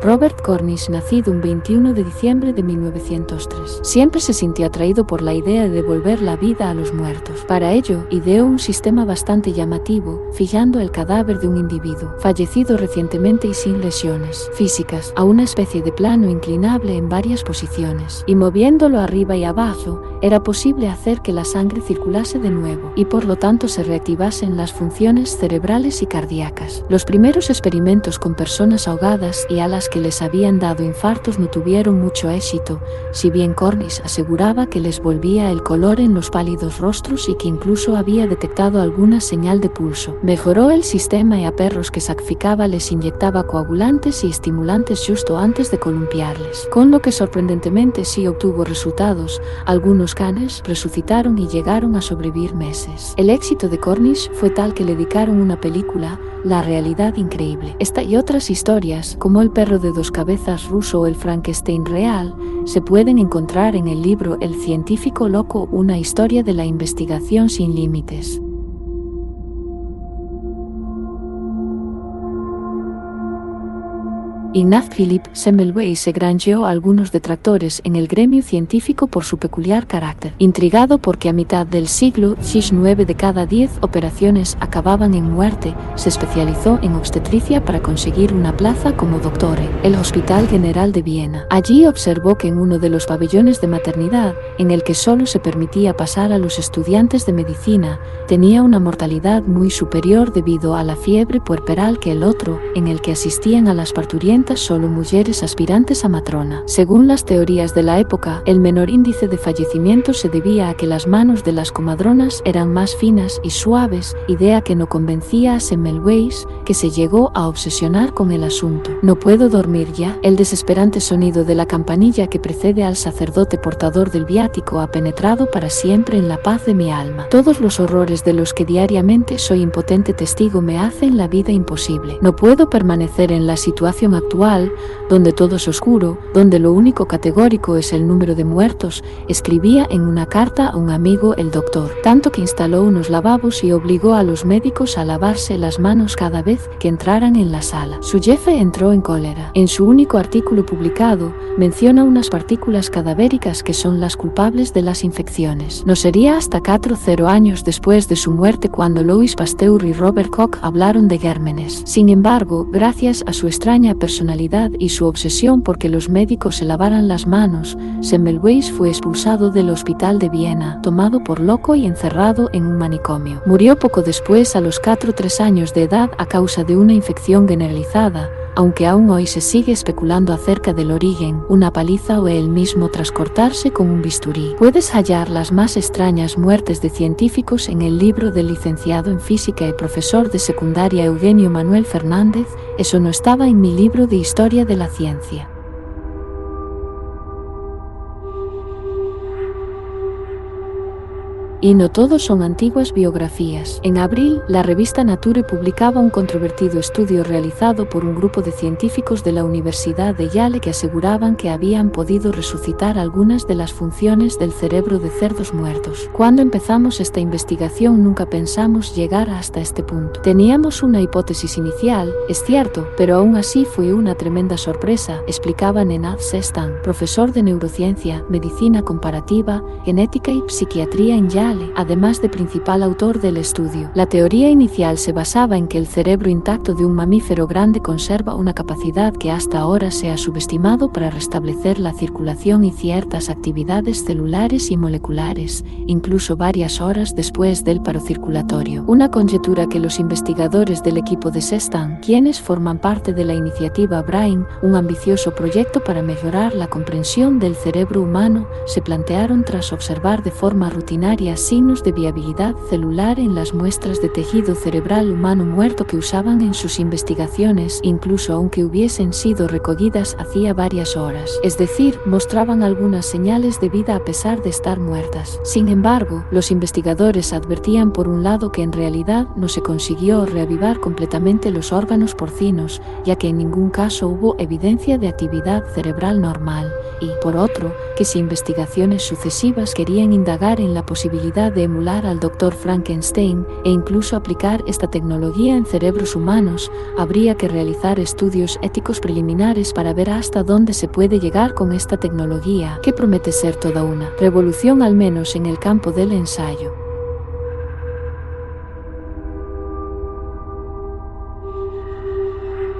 Robert Cornish, nacido un 21 de diciembre de 1903, siempre se sintió atraído por la idea de devolver la vida a los muertos. Para ello, ideó un sistema bastante llamativo, fijando el cadáver de un individuo, fallecido recientemente y sin lesiones físicas, a una especie de plano inclinable en varias posiciones, y moviéndolo arriba y abajo, era posible hacer que la sangre circulase de nuevo, y por lo tanto se reactivasen las funciones cerebrales y cardíacas. Los primeros experimentos con personas ahogadas y a las que les habían dado infartos no tuvieron mucho éxito, si bien Cornish aseguraba que les volvía el color en los pálidos rostros y que incluso había detectado alguna señal de pulso. Mejoró el sistema y a perros que sacrificaba les inyectaba coagulantes y estimulantes justo antes de columpiarles, con lo que sorprendentemente sí obtuvo resultados. Algunos canes resucitaron y llegaron a sobrevivir meses. El éxito de Cornish fue tal que le dedicaron una película, La realidad increíble. Esta y otras historias, como El perro de dos cabezas ruso o El Frankenstein real, se pueden encontrar en el libro El científico loco, una historia de la investigación sin límites. Ignaz Philipp Semmelweis se granjeó a algunos detractores en el gremio científico por su peculiar carácter. Intrigado porque a mitad del siglo, 9 de cada 10 operaciones acababan en muerte, se especializó en obstetricia para conseguir una plaza como doctor en el Hospital General de Viena. Allí observó que en uno de los pabellones de maternidad, en el que solo se permitía pasar a los estudiantes de medicina, tenía una mortalidad muy superior debido a la fiebre puerperal que el otro, en el que asistían a las parturientas solo mujeres aspirantes a matrona. Según las teorías de la época, el menor índice de fallecimiento se debía a que las manos de las comadronas eran más finas y suaves, idea que no convencía a Semmelweis, que se llegó a obsesionar con el asunto. No puedo dormir ya. El desesperante sonido de la campanilla que precede al sacerdote portador del viático ha penetrado para siempre en la paz de mi alma. Todos los horrores de los que diariamente soy impotente testigo me hacen la vida imposible. No puedo permanecer en la situación actual, donde todo es oscuro, donde lo único categórico es el número de muertos, escribía en una carta a un amigo el doctor, tanto que instaló unos lavabos y obligó a los médicos a lavarse las manos cada vez que entraran en la sala. Su jefe entró en cólera. En su único artículo publicado, menciona unas partículas cadavéricas que son las culpables de las infecciones. No sería hasta 40 años después de su muerte cuando Louis Pasteur y Robert Koch hablaron de gérmenes. Sin embargo, gracias a su extraña personalidad y su obsesión por que los médicos se lavaran las manos, Semmelweis fue expulsado del hospital de Viena, tomado por loco y encerrado en un manicomio. Murió poco después a los 43 años de edad a causa de una infección generalizada, aunque aún hoy se sigue especulando acerca del origen, una paliza o él mismo tras cortarse con un bisturí. Puedes hallar las más extrañas muertes de científicos en el libro del licenciado en física y profesor de secundaria Eugenio Manuel Fernández. Eso no estaba en mi libro de historia de la ciencia. Y no todos son antiguas biografías. En abril, la revista Nature publicaba un controvertido estudio realizado por un grupo de científicos de la Universidad de Yale que aseguraban que habían podido resucitar algunas de las funciones del cerebro de cerdos muertos. Cuando empezamos esta investigación nunca pensamos llegar hasta este punto. Teníamos una hipótesis inicial, es cierto, pero aún así fue una tremenda sorpresa, explicaba Nenad Sestan, profesor de neurociencia, medicina comparativa, genética y psiquiatría en Yale, además de principal autor del estudio. La teoría inicial se basaba en que el cerebro intacto de un mamífero grande conserva una capacidad que hasta ahora se ha subestimado para restablecer la circulación y ciertas actividades celulares y moleculares, incluso varias horas después del paro circulatorio. Una conjetura que los investigadores del equipo de Sestan, quienes forman parte de la iniciativa Brain, un ambicioso proyecto para mejorar la comprensión del cerebro humano, se plantearon tras observar de forma rutinaria signos de viabilidad celular en las muestras de tejido cerebral humano muerto que usaban en sus investigaciones, incluso aunque hubiesen sido recogidas hacía varias horas. Es decir, mostraban algunas señales de vida a pesar de estar muertas. Sin embargo, los investigadores advertían por un lado que en realidad no se consiguió reavivar completamente los órganos porcinos, ya que en ningún caso hubo evidencia de actividad cerebral normal, y, por otro, que si investigaciones sucesivas querían indagar en la posibilidad posibilidad de emular al Dr. Frankenstein e incluso aplicar esta tecnología en cerebros humanos, habría que realizar estudios éticos preliminares para ver hasta dónde se puede llegar con esta tecnología, que promete ser toda una revolución, al menos en el campo del ensayo.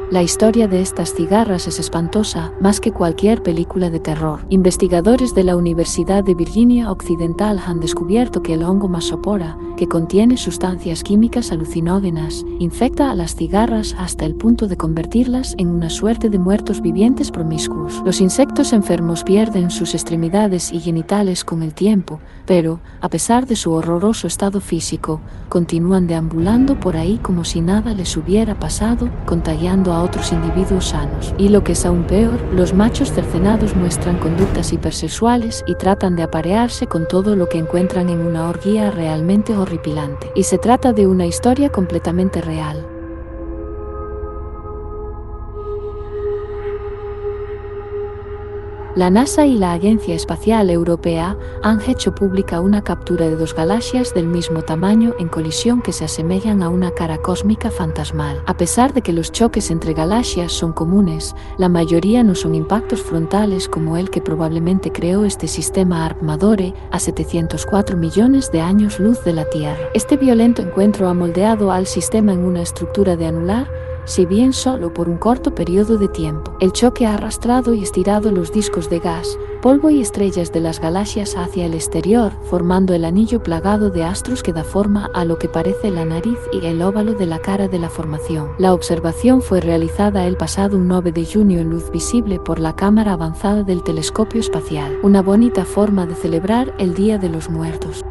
La historia de estas cigarras es espantosa, más que cualquier película de terror. Investigadores de la Universidad de Virginia Occidental han descubierto que el hongo Masopora, que contiene sustancias químicas alucinógenas, infecta a las cigarras hasta el punto de convertirlas en una suerte de muertos vivientes promiscuos. Los insectos enfermos pierden sus extremidades y genitales con el tiempo, pero, a pesar de su horroroso estado físico, continúan deambulando por ahí como si nada les hubiera pasado, contagiando a otros individuos sanos. Y lo que es aún peor, los machos cercenados muestran conductas hipersexuales y tratan de aparearse con todo lo que encuentran en una orgía realmente horripilante. Y se trata de una historia completamente real. La NASA y la Agencia Espacial Europea han hecho pública una captura de dos galaxias del mismo tamaño en colisión que se asemejan a una cara cósmica fantasmal. A pesar de que los choques entre galaxias son comunes, la mayoría no son impactos frontales como el que probablemente creó este sistema Arp-Madore a 704 millones de años luz de la Tierra. Este violento encuentro ha moldeado al sistema en una estructura de anular, si bien solo por un corto periodo de tiempo. El choque ha arrastrado y estirado los discos de gas, polvo y estrellas de las galaxias hacia el exterior, formando el anillo plagado de astros que da forma a lo que parece la nariz y el óvalo de la cara de la formación. La observación fue realizada el pasado 9 de junio en luz visible por la cámara avanzada del telescopio espacial. Una bonita forma de celebrar el Día de los Muertos.